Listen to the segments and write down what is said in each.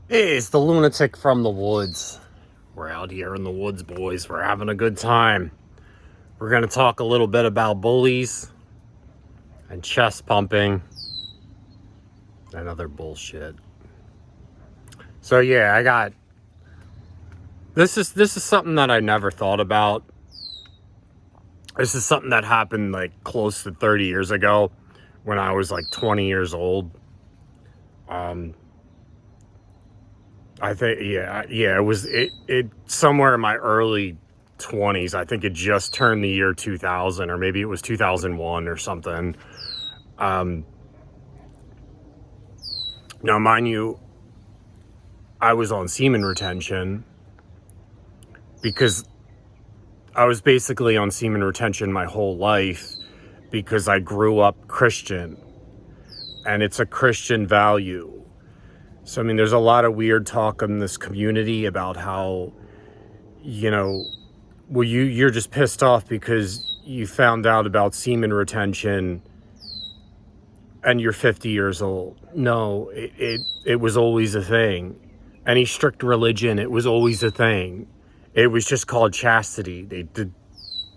Hey, it's the lunatic from the woods. We're out here in the woods, boys. We're having a good time. We're going to talk a little bit about bullies and chest pumping and other bullshit. So yeah, I got this is something that I never thought about. This is something that happened like close to 30 years ago when I was like 20 years old. I think, it somewhere in my early 20s. I think it just turned the year 2000, or maybe it was 2001 or something. Now, mind you, I was on semen retention because I was basically on semen retention my whole life because I grew up Christian and it's a Christian value. So, I mean, there's a lot of weird talk in this community about how, you're just pissed off because you found out about semen retention and you're 50 years old. No, it was always a thing. Any strict religion, it was always a thing. It was just called chastity.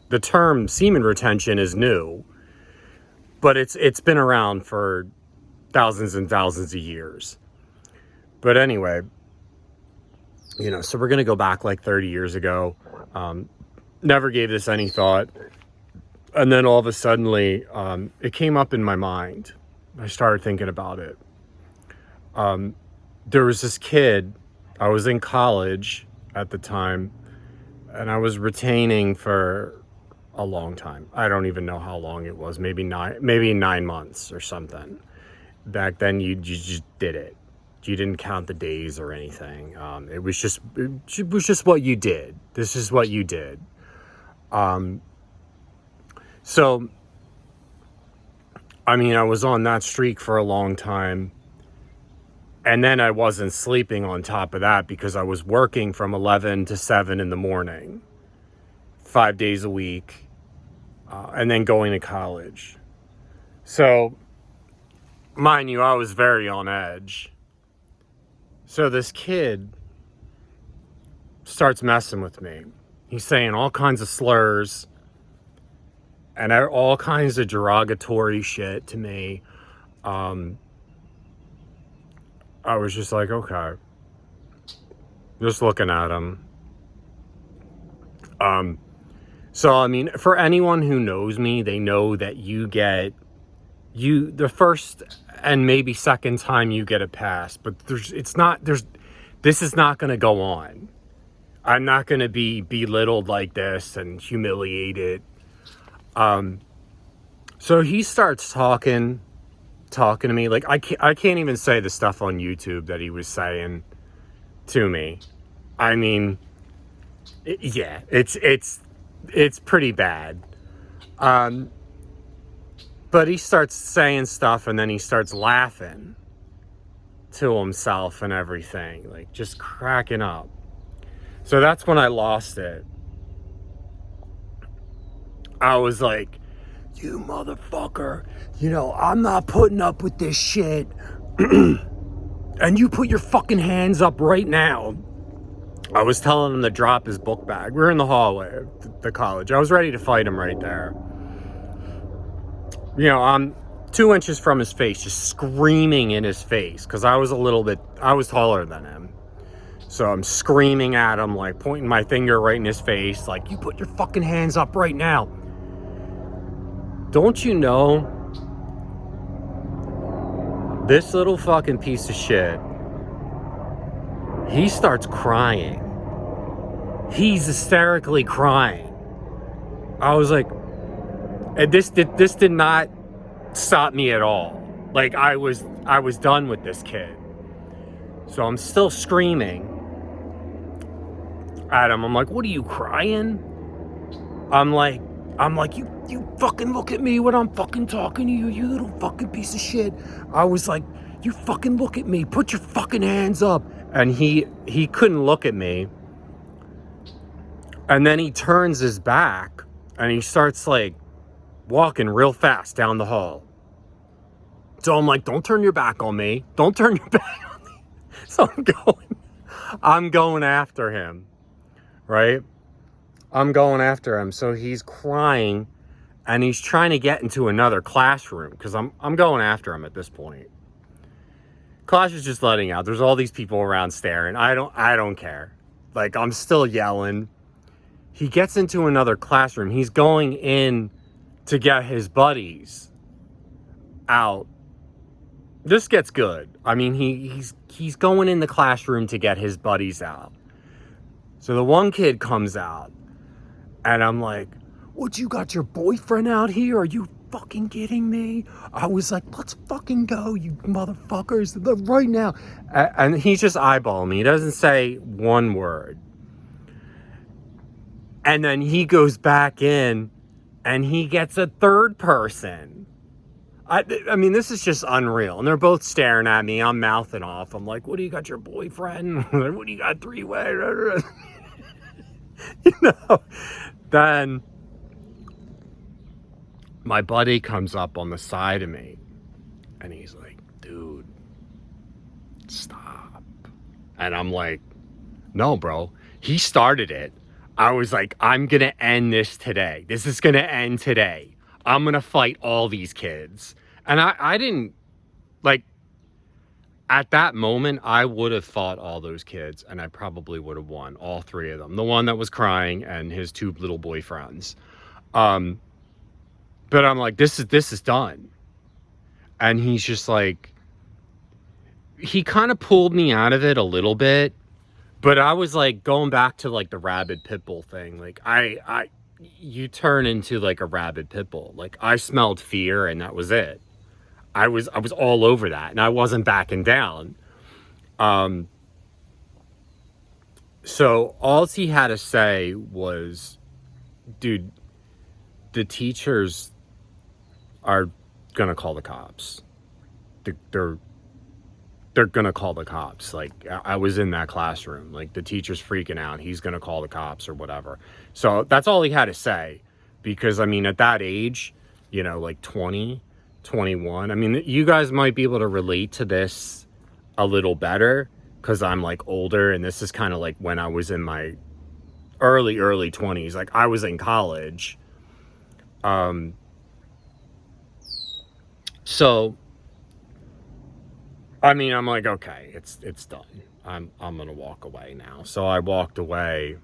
The term semen retention is new, but it's been around for thousands and thousands of years. But anyway, so we're going to go back like 30 years ago. Never gave this any thought. And then all of a sudden, it came up in my mind. I started thinking about it. There was this kid. I was in college at the time, and I was retaining for a long time. I don't even know how long it was. Maybe 9 months or something. Back then, you just did it. You didn't count the days or anything. It was just what you did. This is what you did. So, I mean, I was on that streak for a long time. And then I wasn't sleeping on top of that because I was working from 11 to 7 in the morning, 5 days a week, and then going to college. So, mind you, I was very on edge. So this kid starts messing with me. He's saying all kinds of slurs and all kinds of derogatory shit to me. I was just like, okay. Just looking at him. So, I mean, for anyone who knows me, they know that the first and maybe second time you get a pass, but this is not going to go on. I'm not going to be belittled like this and humiliated. So he starts talking to me. Like, I can't even say the stuff on YouTube that he was saying to me. I mean, it's pretty bad. But he starts saying stuff and then he starts laughing to himself and everything, like just cracking up. So that's when I lost it. I was like, you motherfucker, I'm not putting up with this shit. And you put your fucking hands up right now. I was telling him to drop his book bag. We were in the hallway of the college. I was ready to fight him right there. I'm 2 inches from his face, just screaming in his face, because I was taller than him. So I'm screaming at him, like pointing my finger right in his face, like, you put your fucking hands up right now. Don't you know, this little fucking piece of shit, he starts crying. He's hysterically crying. I was like, and this did not stop me at all. Like, I was done with this kid. So I'm still screaming at him. I'm like, what are you crying? I'm like, you fucking look at me when I'm fucking talking to you, you little fucking piece of shit. I was like, you fucking look at me, put your fucking hands up. And he couldn't look at me. And then he turns his back and he starts like walking real fast down the hall. So I'm like, don't turn your back on me. Don't turn your back on me. So I'm going after him, right? I'm going after him. So he's crying and he's trying to get into another classroom because I'm going after him at this point. Class is just letting out. There's all these people around staring. I don't care. Like, I'm still yelling. He gets into another classroom. He's going in to get his buddies out. This gets good. I mean, he's going in the classroom to get his buddies out. So the one kid comes out, and I'm like, "What, you got your boyfriend out here? Are you fucking kidding me?" I was like, "Let's fucking go, you motherfuckers, right now." And he's just eyeballing me. He doesn't say one word. And then he goes back in and he gets a third person. I mean, this is just unreal. And they're both staring at me. I'm mouthing off. I'm like, "What do you got, your boyfriend?" "What do you got, three-way?" You know, then my buddy comes up on the side of me and he's like, "Dude, stop." And I'm like, "No, bro, he started it." I was like, "I'm going to end this today. This is going to end today. I'm going to fight all these kids." And I didn't, like, at that moment, I would have fought all those kids and I probably would have won all three of them. The one that was crying and his two little boyfriends. But I'm like, this is done. And he's just like, he kind of pulled me out of it a little bit, but I was like going back to like the rabid pit bull thing. Like you turn into like a rabid pit bull. Like, I smelled fear and that was it. I was all over that and I wasn't backing down. So all he had to say was, "Dude, the teachers are gonna call the cops. They're gonna call the cops." Like, I was in that classroom. Like, the teacher's freaking out. He's gonna call the cops or whatever. So that's all he had to say. Because, I mean, at that age, you know, like 20, 21, I mean, you guys might be able to relate to this a little better because I'm like older, and this is kind of like when I was in my early 20s. Like, I was in college. So, I mean, I'm like, okay, it's done. I'm gonna walk away now. So I walked away,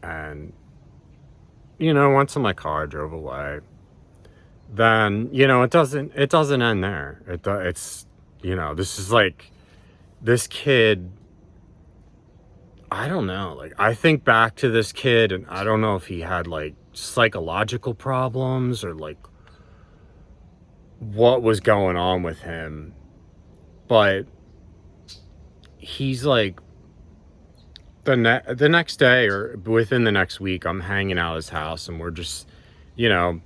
and, you know, went to my car, drove away. Then, you know, it doesn't end there. It's, you know, this is like, this kid, I don't know. Like, I think back to this kid, and I don't know if he had like psychological problems or like what was going on with him. But he's like, the next day or within the next week, I'm hanging out at his house and we're just, you know,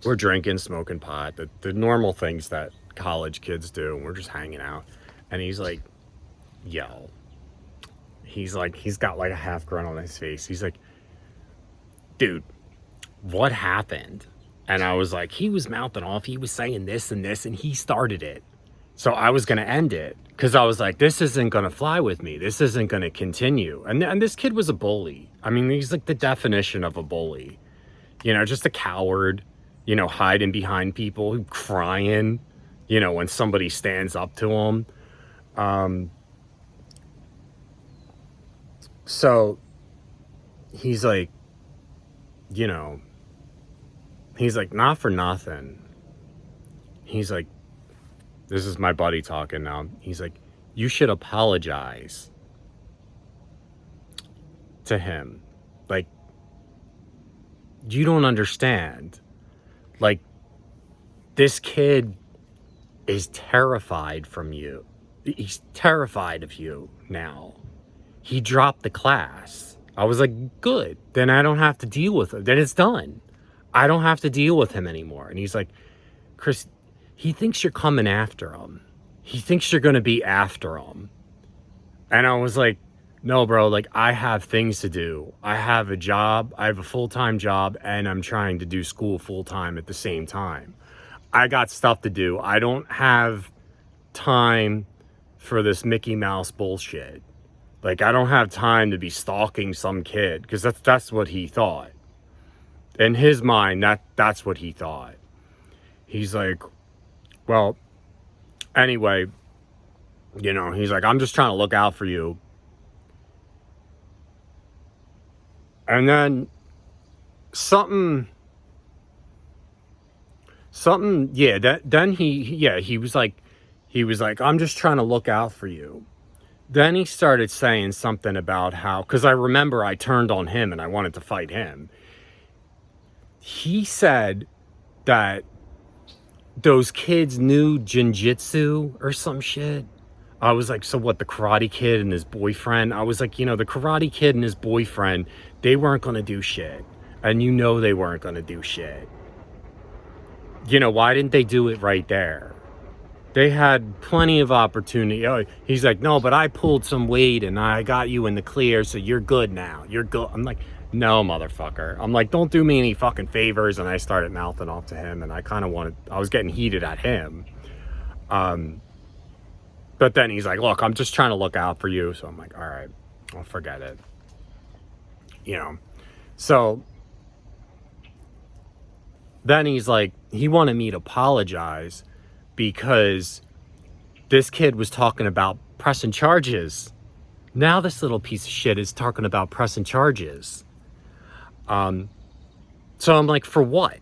we're drinking, smoking pot, the normal things that college kids do. And we're just hanging out. And he's like, "Yo," he's like, he's got like a half grin on his face. He's like, "Dude, what happened?" And I was like, he was mouthing off. He was saying this and this, and he started it. So I was going to end it because I was like, this isn't going to fly with me. This isn't going to continue. And this kid was a bully. I mean, he's like the definition of a bully. You know, just a coward, you know, hiding behind people, crying, you know, when somebody stands up to him. So he's like, you know, he's like, not for nothing. He's like, this is my buddy talking now. He's like, "You should apologize to him. Like, you don't understand. Like, this kid is terrified from you. He's terrified of you now. He dropped the class." I was like, "Good. Then I don't have to deal with it. Then it's done. I don't have to deal with him anymore." And he's like, "Chris, he thinks you're coming after him. He thinks you're going to be after him." And I was like, "No, bro, like, I have things to do. I have a job. I have a full-time job, and I'm trying to do school full-time at the same time. I got stuff to do. I don't have time for this Mickey Mouse bullshit. Like, I don't have time to be stalking some kid, because that's what he thought. In his mind, that's what he thought. He's like, well, anyway, you know, he's like, I'm just trying to look out for you. And then something, yeah, then he was like, I'm just trying to look out for you. Then he started saying something about how, because I remember I turned on him and I wanted to fight him. He said that those kids knew jinjitsu or some shit. I was like, so what, the Karate Kid and his boyfriend? I was like, you know, the Karate Kid and his boyfriend, they weren't going to do shit. And you know they weren't going to do shit. You know, why didn't they do it right there? They had plenty of opportunity. Oh, he's like, no, but I pulled some weight and I got you in the clear, so you're good now. You're good. I'm like, no, motherfucker. I'm like, don't do me any fucking favors. And I started mouthing off to him, and I was getting heated at him. But then he's like, look, I'm just trying to look out for you. So I'm like, all right, I'll forget it. You know, so then he's like, he wanted me to apologize because this kid was talking about pressing charges. Now this little piece of shit is talking about pressing charges. So I'm like, for what?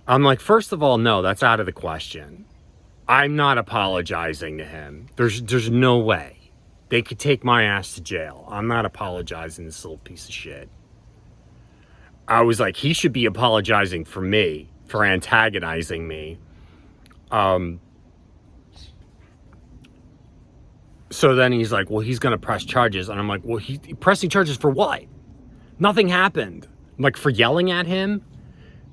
I'm like, first of all, no, that's out of the question. I'm not apologizing to him. There's no way. They could take my ass to jail. I'm not apologizing to this little piece of shit. I was like, he should be apologizing for me, for antagonizing me. So then he's like, well, he's going to press charges. And I'm like, well, he pressing charges for what? Nothing happened. I'm like, for yelling at him?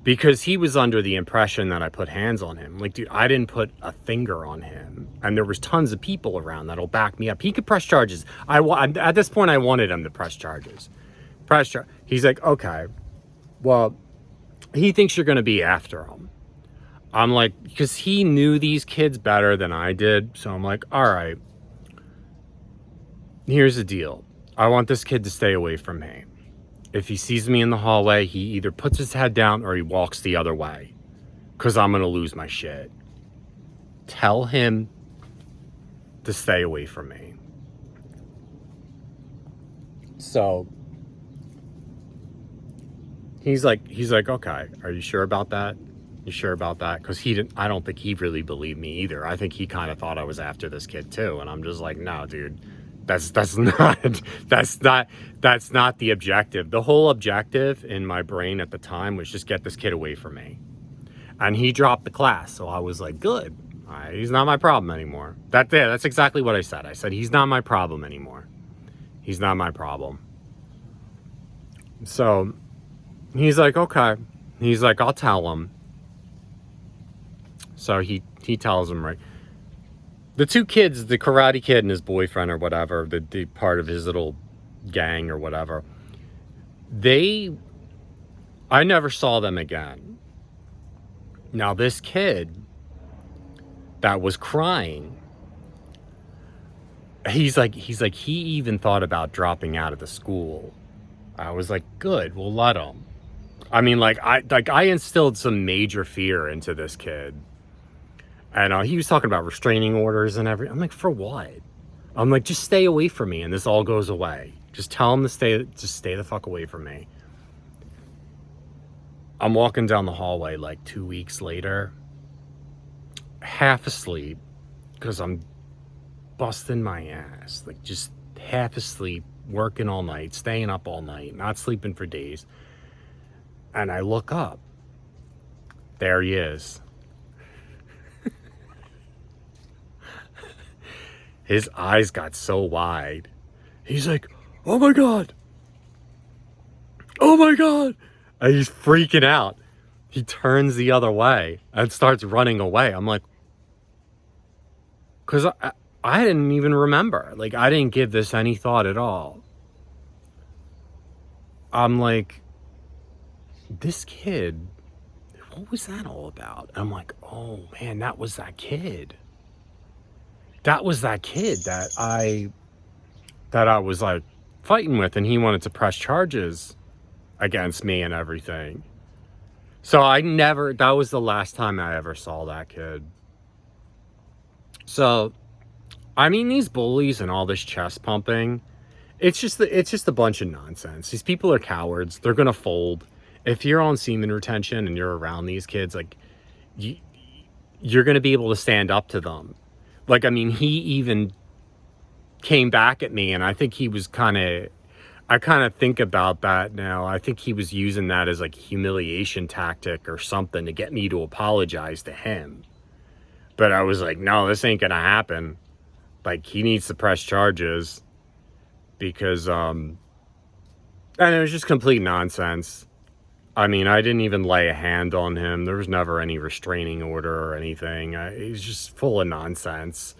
Because he was under the impression that I put hands on him. Like, dude, I didn't put a finger on him. And there was tons of people around that'll back me up. He could press charges. At this point, I wanted him to press charges. He's like, okay, well, he thinks you're going to be after him. I'm like, because he knew these kids better than I did. So I'm like, all right, here's the deal. I want this kid to stay away from me. If he sees me in the hallway, he either puts his head down or he walks the other way, because I'm going to lose my shit. Tell him to stay away from me. So he's like, okay, are you sure about that? You sure about that? Because I don't think he really believed me either. I think he kind of thought I was after this kid too. And I'm just like, no, dude, that's not the objective. The whole objective in my brain at the time was just get this kid away from me. And he dropped the class. So I was like, good. He's not my problem anymore. That's exactly what I said. I said, he's not my problem anymore. He's not my problem. So he's like, okay. He's like, I'll tell him. So he tells him, right? The two kids, the Karate Kid and his boyfriend or whatever, the part of his little gang or whatever, I never saw them again. Now this kid that was crying, he's like, he even thought about dropping out of the school. I was like, good, we'll let him. I mean, I instilled some major fear into this kid. And he was talking about restraining orders and everything. I'm like, for what? I'm like, just stay away from me and this all goes away. Just tell him to stay the fuck away from me. I'm walking down the hallway like 2 weeks later, half asleep, because I'm busting my ass. Like, just half asleep, working all night, staying up all night, not sleeping for days. And I look up. There he is. His eyes got so wide. He's like, oh my God. Oh my God. And he's freaking out. He turns the other way and starts running away. I'm like, because I didn't even remember. Like, I didn't give this any thought at all. I'm like, this kid, what was that all about? I'm like, oh man, that was that kid. that was that kid that I was like fighting with, and he wanted to press charges against me and everything. So that was the last time I ever saw that kid. So, I mean, these bullies and all this chest pumping, it's just a bunch of nonsense. These people are cowards. They're going to fold. If you're on semen retention and you're around these kids, like, you're going to be able to stand up to them. Like, I mean, he even came back at me, and I think he was I kind of think about that now. I think he was using that as like a humiliation tactic or something to get me to apologize to him. But I was like, no, this ain't going to happen. Like, he needs to press charges because, and it was just complete nonsense. I mean, I didn't even lay a hand on him. There was never any restraining order or anything. He was just full of nonsense.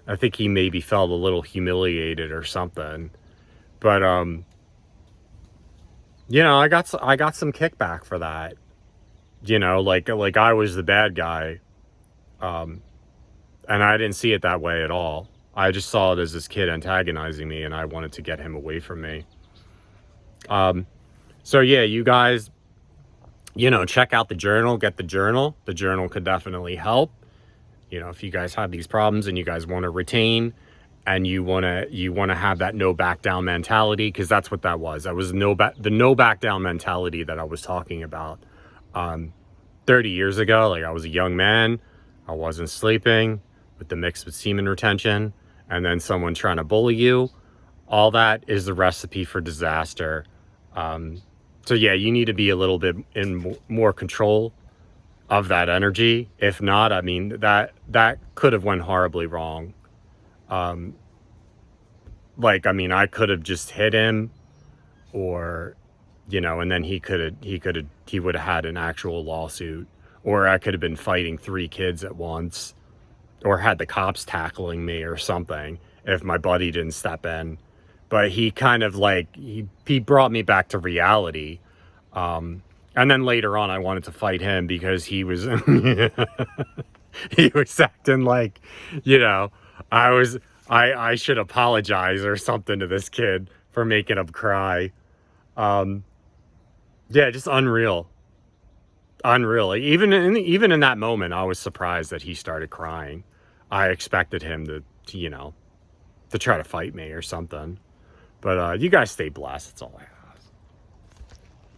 I think he maybe felt a little humiliated or something. But, you know, I got some kickback for that. You know, like I was the bad guy. And I didn't see it that way at all. I just saw it as this kid antagonizing me, and I wanted to get him away from me. So yeah, you guys, you know, check out the journal, get the journal. The journal could definitely help. You know, if you guys have these problems and you guys want to retain and you want to have that no back down mentality, because that's what that was. That was the no back down mentality that I was talking about 30 years ago. Like, I was a young man. I wasn't sleeping with the mix with semen retention, and then someone trying to bully you. All that is the recipe for disaster. So yeah, you need to be a little bit in more control of that energy. If not, I mean, that could have went horribly wrong. Like, I mean, I could have just hit him, or, you know, and then he would have had an actual lawsuit, or I could have been fighting 3 kids at once, or had the cops tackling me or something if my buddy didn't step in. But he kind of like, he brought me back to reality. And then later on, I wanted to fight him because he was, he was acting like, you know, I should apologize or something to this kid for making him cry. Yeah, just unreal. Unreal. Even in that moment, I was surprised that he started crying. I expected him to you know, to try to fight me or something. But you guys stay blessed. That's all I have.